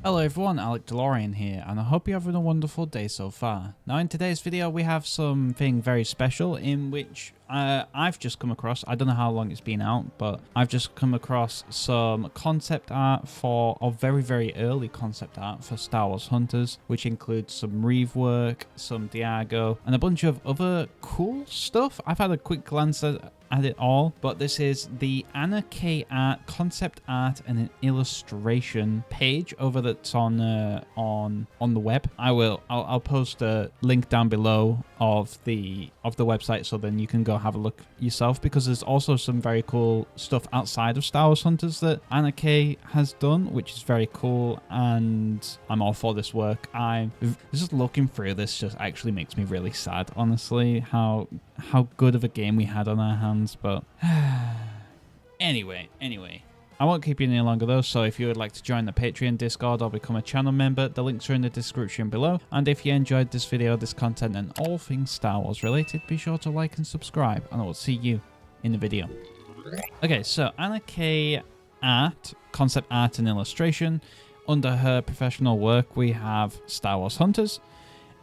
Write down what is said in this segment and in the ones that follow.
Hello everyone, Alec DeLorean here, and I hope you're having a wonderful day so far. Now in today's video we have something very special in which I've just come across, I don't know how long it's been out, but I've just come across some concept art very early concept art for Star Wars Hunters, which includes some Rieve work, some Diago, and a bunch of other cool stuff. I've had a quick glance at it all, but this is the Anna K art concept art and an illustration page over that's on the web. I'll post a link down below of the website, so then you can go have a look yourself, because there's also some very cool stuff outside of Star Wars Hunters that Anna K has done, which is very cool, and I'm all for this work. I'm just looking through this just actually makes me really sad, honestly, how good of a game we had on our hands. But anyway, I won't keep you any longer though, so if you would like to join the Patreon, Discord, or become a channel member, the links are in the description below. And if you enjoyed this video, this content, and all things Star Wars related, be sure to like and subscribe, and I will see you in the video. Okay, so Anna K art, concept art and illustration. Under her professional work, we have Star Wars Hunters,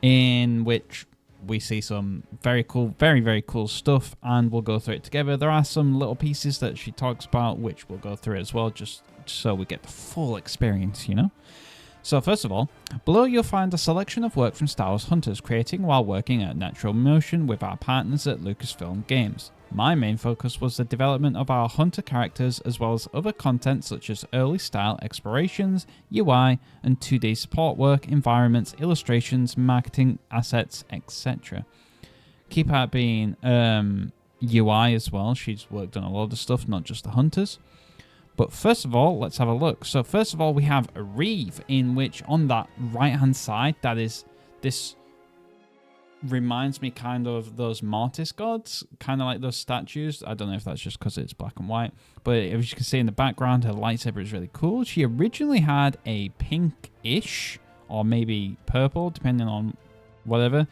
in which we see some very cool, very cool stuff, and we'll go through it together. There are some little pieces that she talks about, which we'll go through as well, just so we get the full experience, you know? So first of all, below you'll find a selection of work from Star Wars Hunters, creating while working at Natural Motion with our partners at Lucasfilm Games. My main focus was the development of our Hunter characters, as well as other content such as early style explorations, UI, and 2D support work, environments, illustrations, marketing, assets, etc. Keep out being UI as well. She's worked on a lot of stuff, not just the Hunters. But first of all, let's have a look. So first of all, we have a Rieve, in which on that right-hand side, that is this reminds me kind of those Mortis gods, kind of like those statues. I don't know if that's just because it's black and white, but as you can see in the background, her lightsaber is really cool. She originally had a pinkish or maybe purple, depending on whatever,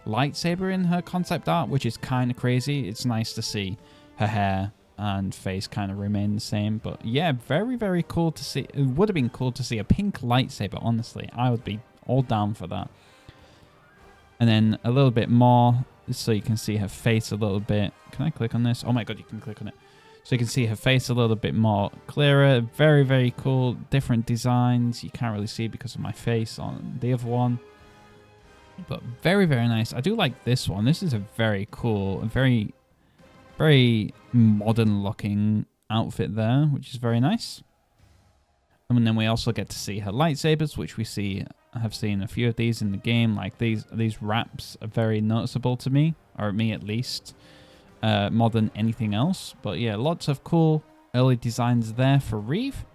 lightsaber in her concept art, which is kind of crazy. It's nice to see her hair and face kind of remain the same, but yeah, very cool to see. It would have been cool to see a pink lightsaber, honestly. I would be all down for that. And then a little bit more, so you can see her face a little bit. Can I click on this? Oh my god, you can click on it. So you can see her face a little bit more clearer. Very cool. Different designs. You can't really see because of my face on the other one. But very nice. I do like this one. This is a very cool, very modern looking outfit there, which is very nice. And then we also get to see her lightsabers, which have seen a few of these in the game. Like these wraps are very noticeable to me, or me at least, more than anything else. But yeah, lots of cool early designs there for Rieve.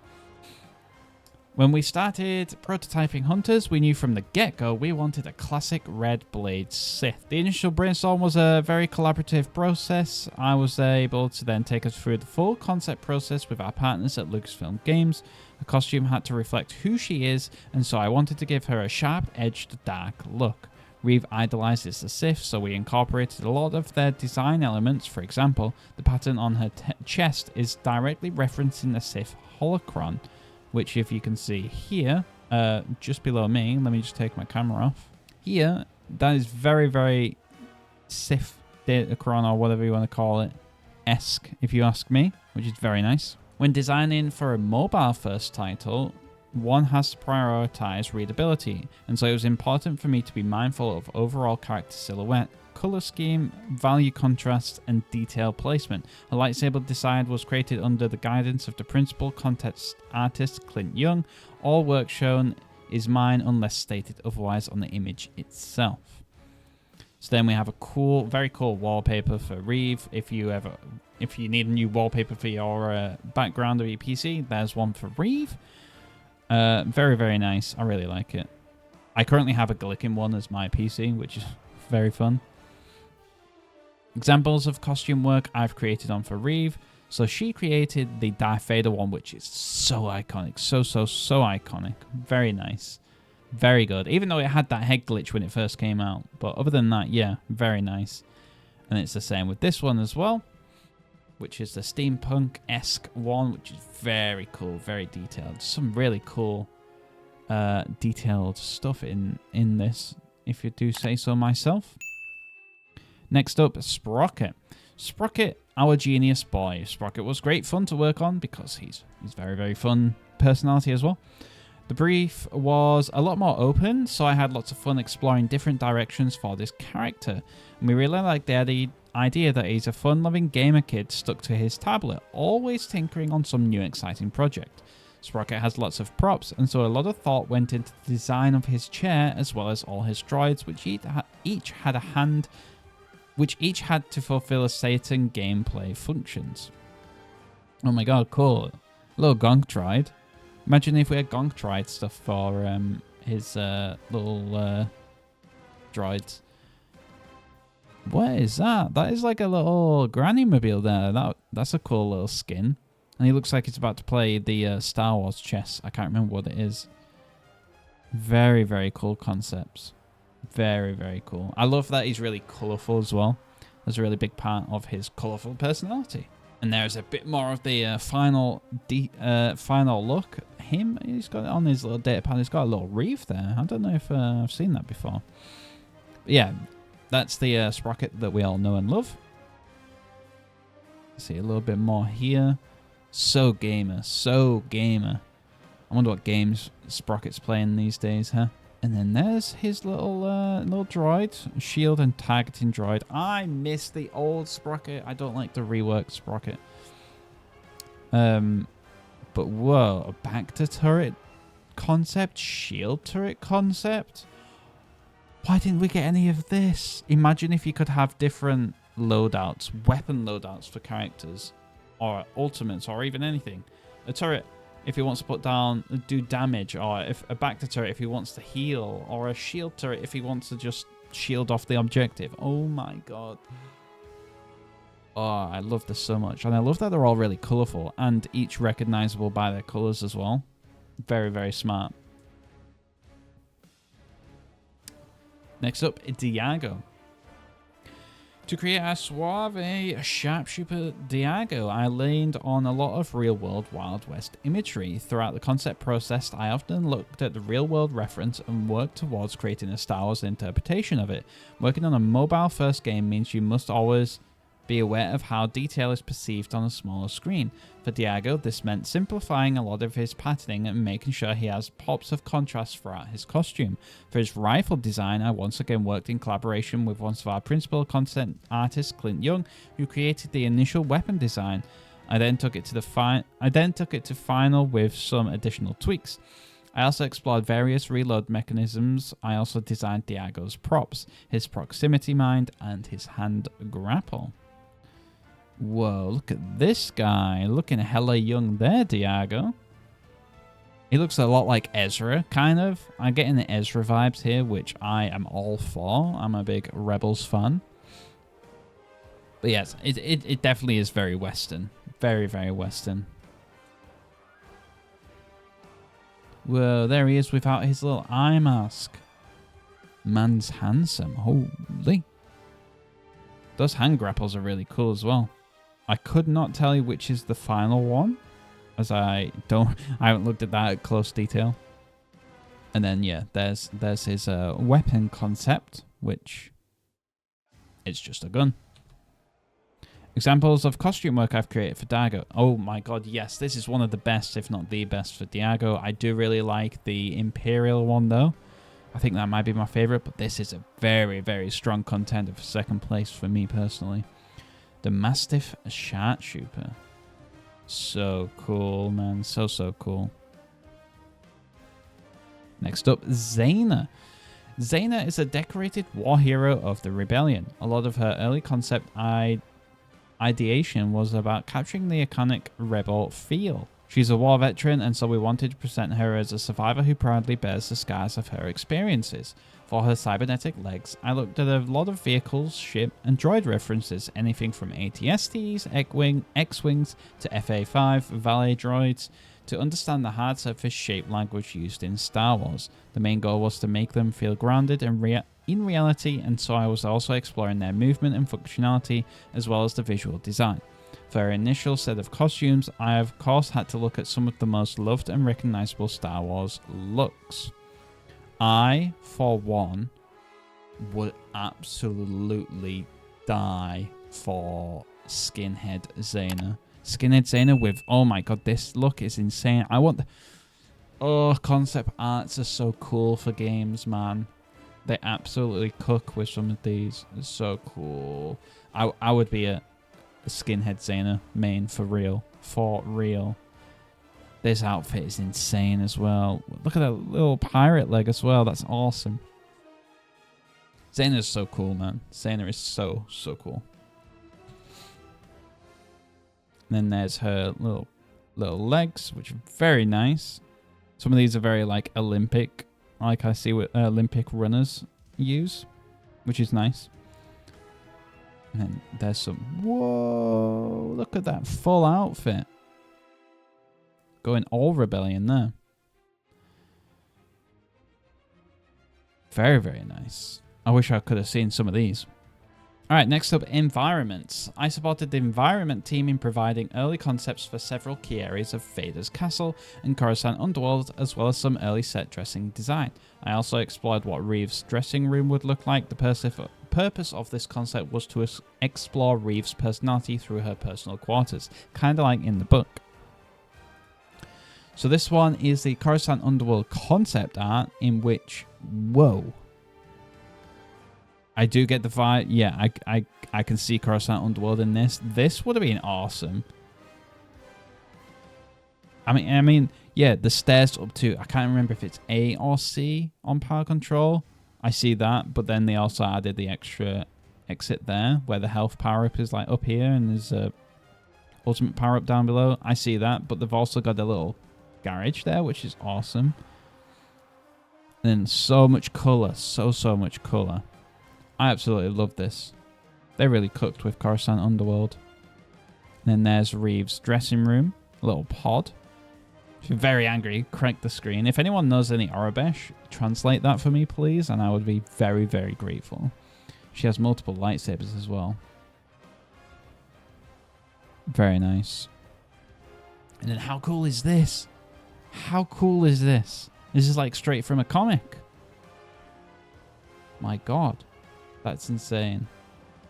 When we started prototyping Hunters, we knew from the get-go we wanted a classic red blade Sith. The initial brainstorm was a very collaborative process. I was able to then take us through the full concept process with our partners at Lucasfilm Games. The costume had to reflect who she is, and so I wanted to give her a sharp-edged, dark look. Rieve idolizes the Sith, so we incorporated a lot of their design elements. For example, the pattern on her chest is directly referencing the Sith holocron, which if you can see here, just below me, let me just take my camera off. Here, that is very Sith Datacron, or whatever you want to call it, esque, if you ask me, which is very nice. When designing for a mobile first title, one has to prioritize readability, and so it was important for me to be mindful of overall character silhouette, color scheme, value contrast, and detail placement. A lightsaber design was created under the guidance of the principal concept artist Clint Young. All work shown is mine unless stated otherwise on the image itself. So then we have a very cool wallpaper for Rieve. If you need a new wallpaper for your background or your PC, there's one for Rieve. Very nice. I really like it. I currently have a Glicken one as my PC, which is very fun. Examples of costume work I've created on for Rieve. So she created the Darth Vader one, which is so iconic. So iconic. Very nice. Very good. Even though it had that head glitch when it first came out. But other than that, yeah, very nice. And it's the same with this one as well, which is the steampunk-esque one, which is very cool, very detailed. Some really cool detailed stuff in this, if you do say so myself. Next up, Sprocket. Sprocket, our genius boy. Sprocket was great fun to work on because he's very, very fun personality as well. The brief was a lot more open, so I had lots of fun exploring different directions for this character. And we really liked the idea that he's a fun-loving gamer kid stuck to his tablet, always tinkering on some new exciting project. Sprocket has lots of props, and so a lot of thought went into the design of his chair as well as all his droids, which each had to fulfill a certain gameplay functions. Oh my god, cool. Little gonk droid. Imagine if we had gonk droid stuff for his little droids. What is that? That is like a little granny mobile there. That's a cool little skin. And he looks like he's about to play the Star Wars chess. I can't remember what it is. Very, very cool concepts. Very, very cool. I love that he's really colourful as well. That's a really big part of his colourful personality. And there's a bit more of the final look. He's got it on his little data pad. He's got a little Rieve there. I don't know if I've seen that before. But yeah, that's the Sprocket that we all know and love. See a little bit more here. So gamer, so gamer. I wonder what games Sprocket's playing these days, huh? And then there's his little droid, shield and targeting droid. I miss the old Sprocket. I don't like the reworked Sprocket. But whoa, a back to turret concept, shield turret concept. Why didn't we get any of this? Imagine if you could have different loadouts, weapon loadouts for characters, or ultimates, or even anything. A turret, if he wants to put down, do damage, or if a back to turret if he wants to heal, or a shield turret if he wants to just shield off the objective. Oh my god. Oh, I love this so much. And I love that they're all really colourful and each recognizable by their colours as well. Very, very smart. Next up, Diago. To create a suave sharpshooter Diago, I leaned on a lot of real-world Wild West imagery. Throughout the concept process, I often looked at the real-world reference and worked towards creating a Star Wars interpretation of it. Working on a mobile-first game means you must always be aware of how detail is perceived on a smaller screen. For Diago, this meant simplifying a lot of his patterning and making sure he has pops of contrast throughout his costume. For his rifle design, I once again worked in collaboration with one of our principal concept artists, Clint Young, who created the initial weapon design. I then took it to final with some additional tweaks. I also explored various reload mechanisms. I also designed Diago's props, his proximity mine, and his hand grapple. Whoa, look at this guy. Looking hella young there, Diago. He looks a lot like Ezra, kind of. I'm getting the Ezra vibes here, which I am all for. I'm a big Rebels fan. But yes, it definitely is very Western. Very, very Western. Whoa, there he is without his little eye mask. Man's handsome. Holy. Those hand grapples are really cool as well. I could not tell you which is the final one, as I haven't looked at that at close detail. And then yeah, there's his weapon concept, which it's just a gun. Examples of costume work I've created for Diago. Oh my god, yes, this is one of the best, if not the best, for Diago. I do really like the Imperial one though. I think that might be my favorite, but this is a very, very strong contender for second place for me personally. The Mastiff Sharpshooter. So cool, man. So, so cool. Next up, Zaina. Zaina is a decorated war hero of the Rebellion. A lot of her early concept ideation was about capturing the iconic rebel feel. She's a war veteran, and so we wanted to present her as a survivor who proudly bears the scars of her experiences. For her cybernetic legs, I looked at a lot of vehicles, ship, and droid references, anything from AT-STs, X-Wings, to FA-5, valet droids, to understand the hard surface shape language used in Star Wars. The main goal was to make them feel grounded and in reality, and so I was also exploring their movement and functionality, as well as the visual design. For our initial set of costumes, I of course had to look at some of the most loved and recognizable Star Wars looks. I, for one, would absolutely die for Skinhead Zaina. Skinhead Zaina with, oh my god, this look is insane. I want... Oh, concept arts are so cool for games, man. They absolutely cook with some of these. It's so cool. I would be a Skinhead Zaina main for real. For real. This outfit is insane as well. Look at that little pirate leg as well. That's awesome. Zaina is so cool, man. Zaina is so cool. And then there's her little legs, which are very nice. Some of these are very like Olympic, like I see what Olympic runners use, which is nice. And then there's some, whoa, look at that full outfit. Going all rebellion there. Very, very nice. I wish I could have seen some of these. Alright, next up, environments. I supported the environment team in providing early concepts for several key areas of Vader's castle and Coruscant Underworld, as well as some early set dressing design. I also explored what Rieve's dressing room would look like. The purpose of this concept was to explore Rieve's personality through her personal quarters, kind of like in the book. So this one is the Coruscant Underworld concept art, in which, whoa. I do get the vibe. Yeah, I can see Coruscant Underworld in this. This would have been awesome. I mean, yeah, the stairs up to, I can't remember if it's A or C on power control. I see that, but then they also added the extra exit there, where the health power-up is like up here, and there's a ultimate power-up down below. I see that, but they've also got a little garage there, which is awesome. And so much color, so much color. I absolutely love this. They really cooked with Coruscant Underworld. And then there's Rieve's dressing room. A little pod. If you're very angry, crank the screen. If anyone knows any Arabesh, translate that for me, please. And I would be very, very grateful. She has multiple lightsabers as well. Very nice. And then how cool is this? How cool is this? This is like straight from a comic. My god. That's insane.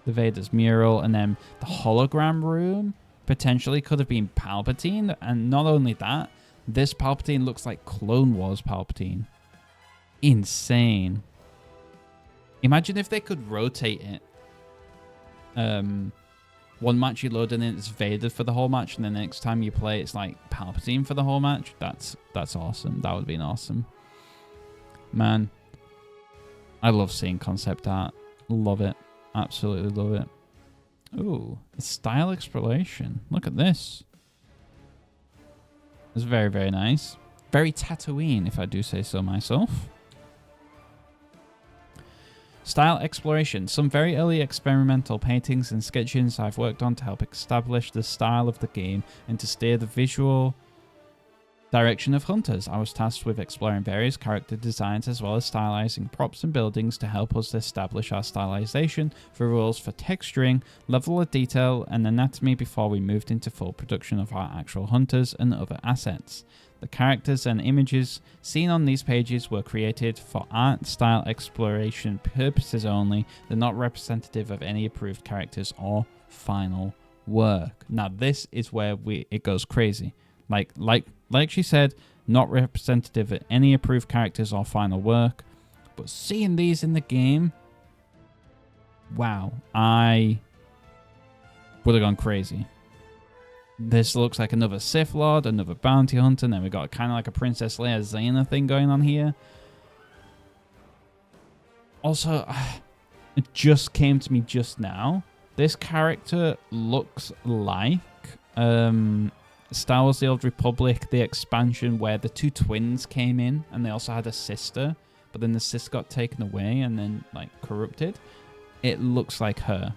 The Vader's mural, and then the hologram room potentially could have been Palpatine. And not only that, this Palpatine looks like Clone Wars Palpatine. Insane. Imagine if they could rotate it. One match you load in it's Vader for the whole match, and then the next time you play it's like Palpatine for the whole match. That's awesome. That would have been awesome. Man, I love seeing concept art. Love it. Absolutely love it. Ooh, style exploration. Look at this. It's very, very nice. Very Tatooine, if I do say so myself. Style exploration. Some very early experimental paintings and sketchings I've worked on to help establish the style of the game and to steer the visual direction of hunters. I was tasked with exploring various character designs as well as stylizing props and buildings to help us establish our stylization for rules for texturing, level of detail, and anatomy before we moved into full production of our actual hunters and other assets. The characters and images seen on these pages were created for art style exploration purposes only. They're not representative of any approved characters or final work. Now this is where it goes crazy. Like she said, not representative of any approved characters or final work. But seeing these in the game, wow, I would have gone crazy. This looks like another Sith Lord, another bounty hunter, and then we got kind of like a Princess Leia Zaina thing going on here. Also, it just came to me just now. This character looks like Star Wars The Old Republic, the expansion where the two twins came in and they also had a sister, but then the sister got taken away and then like corrupted. It looks like her.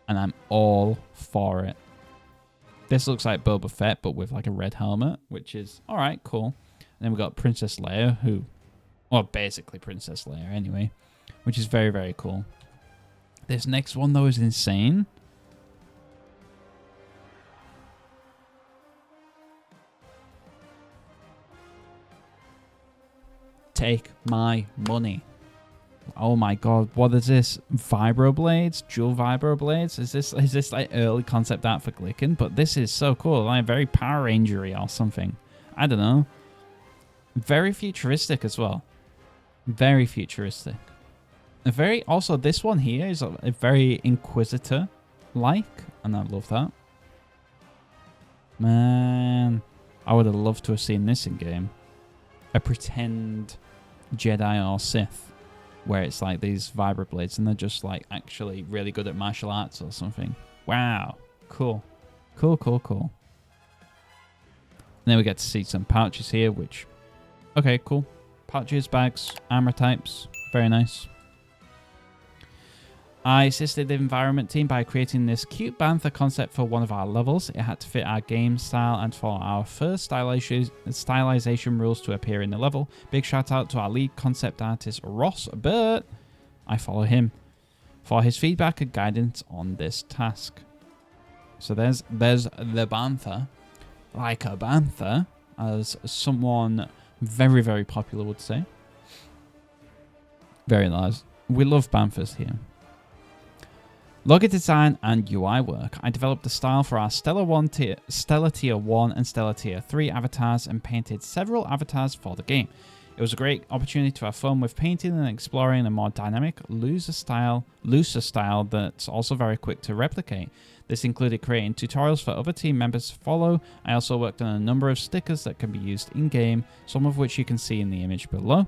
And I'm all for it. This looks like Boba Fett, but with like a red helmet, which is alright, cool. And then we got Princess Leia, well, basically Princess Leia anyway, which is very, very cool. This next one though is insane. Take my money. Oh my god, what is this? Vibroblades? Dual vibroblades? Is this like early concept art for Glicken? But this is so cool. Like very Power Ranger-y or something. I don't know. Very futuristic as well. Very futuristic. Also, this one here is a very Inquisitor-like, and I love that. Man, I would have loved to have seen this in game. A pretend Jedi or Sith, where it's like these vibroblades, and they're just like actually really good at martial arts or something. Wow, cool, cool, cool, cool. And then we get to see some pouches here, which, okay, cool. Pouches, bags, armor types, very nice. I assisted the environment team by creating this cute bantha concept for one of our levels. It had to fit our game style and follow our first stylization rules to appear in the level. Big shout out to our lead concept artist, Ross Burt. I follow him for his feedback and guidance on this task. So there's the bantha, like a bantha, as someone very, very popular would say. Very nice. We love banthas here. Logo design and UI work. I developed the style for our Stellar Tier 1 and Stellar Tier 3 avatars and painted several avatars for the game. It was a great opportunity to have fun with painting and exploring a more dynamic, looser style that's also very quick to replicate. This included creating tutorials for other team members to follow. I also worked on a number of stickers that can be used in-game, some of which you can see in the image below.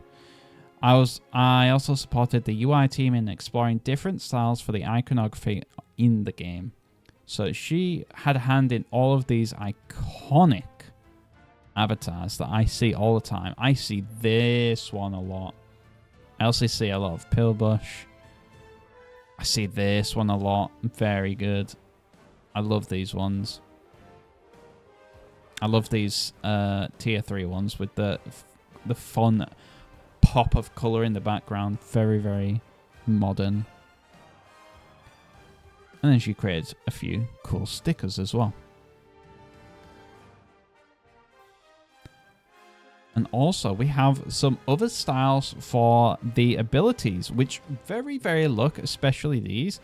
I also supported the UI team in exploring different styles for the iconography in the game. So she had a hand in all of these iconic avatars that I see all the time. I see this one a lot. I also see a lot of Pillbush. I see this one a lot. Very good. I love these ones. I love these tier 3 ones with the fun pop of color in the background. Very, very modern. And then she created a few cool stickers as well. And also we have some other styles for the abilities, which very, very look, especially these,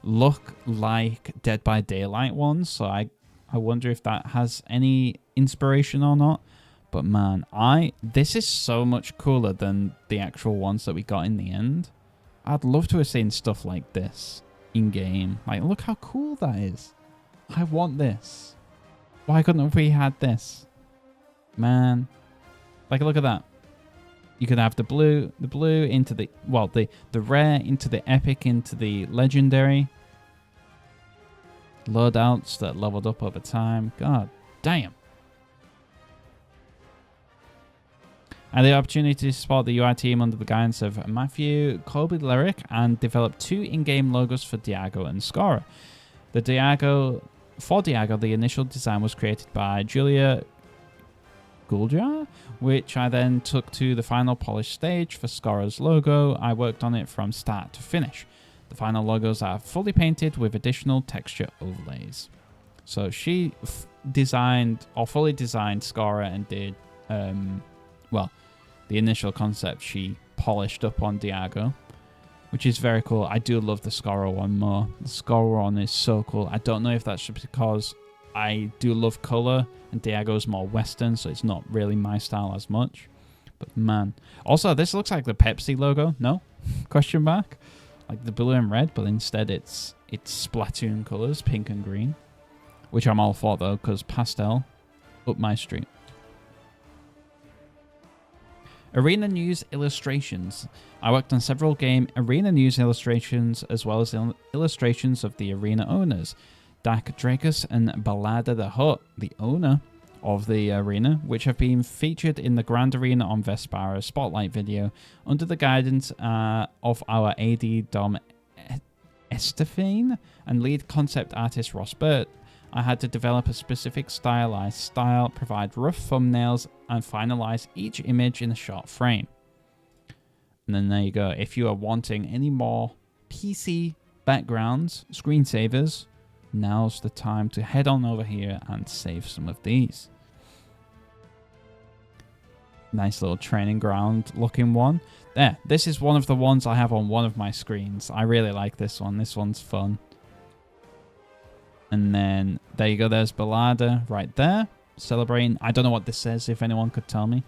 look like Dead by Daylight ones. So I wonder if that has any inspiration or not. But man, this is so much cooler than the actual ones that we got in the end. I'd love to have seen stuff like this in game. Like, look how cool that is. I want this. Why couldn't we had this? Man. Like, look at that. You could have the blue into the, well, the rare into the epic into the legendary. Loadouts that leveled up over time. God damn. I had the opportunity to support the UI team under the guidance of Matthew Colby-Lyric and develop 2 in-game logos for Diago and Scorer. For Diago, the initial design was created by Julia Guljar, which I then took to the final polish stage for Scorer's logo. I worked on it from start to finish. The final logos are fully painted with additional texture overlays. So she fully designed Scorer and did, well, the initial concept she polished up on Diago, which is very cool. I do love the Scorer one more. The Scorer one is so cool. I don't know if that's just because I do love color and Diago's more Western, so it's not really my style as much. But man. Also, this looks like the Pepsi logo. No? Question mark? Like the blue and red, but instead it's Splatoon colors, pink and green. Which I'm all for though, because pastel, up my street. Arena News illustrations. I worked on several game Arena News illustrations as well as illustrations of the arena owners. Dak Drakus and Balada the Hut, the owner of the arena, which have been featured in the Grand Arena on Vespara Spotlight video under the guidance of our AD Dom Estefane and lead concept artist Ross Burt. I had to develop a specific stylized style, provide rough thumbnails, and finalize each image in a short frame. And then there you go. If you are wanting any more PC backgrounds, screensavers, now's the time to head on over here and save some of these. Nice little training ground looking one. There, this is one of the ones I have on one of my screens. I really like this one. This one's fun. And then there you go. There's Ballada right there, celebrating. I don't know what this says, if anyone could tell me.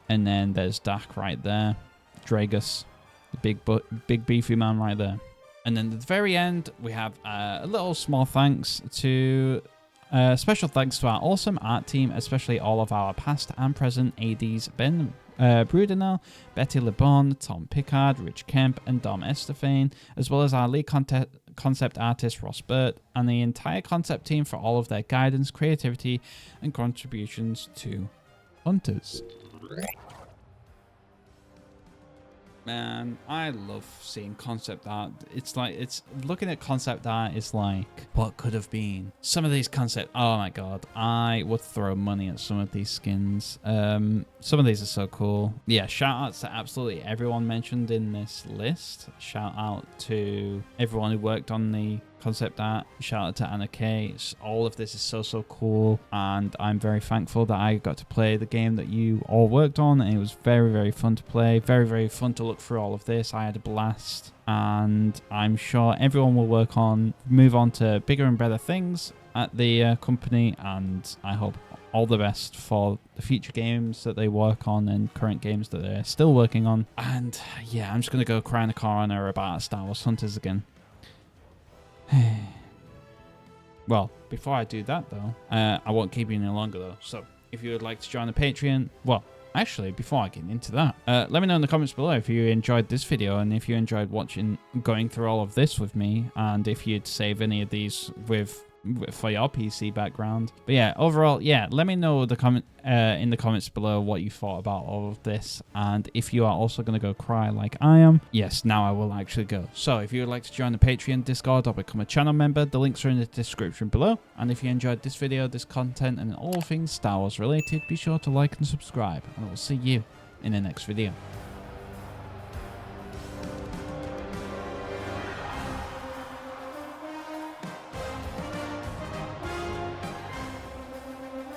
And then there's Dak right there. Dragus, the big beefy man right there. And then at the very end, we have a little small thanks to... special thanks to our awesome art team, especially all of our past and present ADs, Ben Brudenell, Betty LeBon, Tom Pickard, Rich Kemp, and Dom Estefane, as well as our lead concept artist, Ross Burt, and the entire concept team for all of their guidance, creativity, and contributions to Hunters. Man, I love seeing concept art. It's looking at concept art is like what could have been. Some of these concept, oh my god, I would throw money at some of these skins. Some of these are so cool. Yeah, shout outs to absolutely everyone mentioned in this list. Shout out to everyone who worked on the concept art. Shout out to Anna K. All of this is so cool, and I'm very thankful that I got to play the game that you all worked on, and it was very fun to play, very fun to look through all of this. I had a blast, and I'm sure everyone will move on to bigger and better things at the company, and I hope all the best for the future games that they work on and current games that they're still working on. And yeah, I'm just gonna go cry in the corner about Star Wars Hunters again. Well, before I do that though, I won't keep you any longer though. So if you would like to join the Patreon, well, actually, before I get into that, let me know in the comments below if you enjoyed this video and if you enjoyed going through all of this with me, and if you'd save any of these for your PC background. But yeah, overall, yeah, let me know in the comments below what you thought about all of this, and if you are also going to go cry like I am. Yes, now I will actually go. So if you would like to join the Patreon, Discord, or become a channel member, the links are in the description below. And if you enjoyed this video, this content, and all things Star Wars related, be sure to like and subscribe, and I will see you in the next video.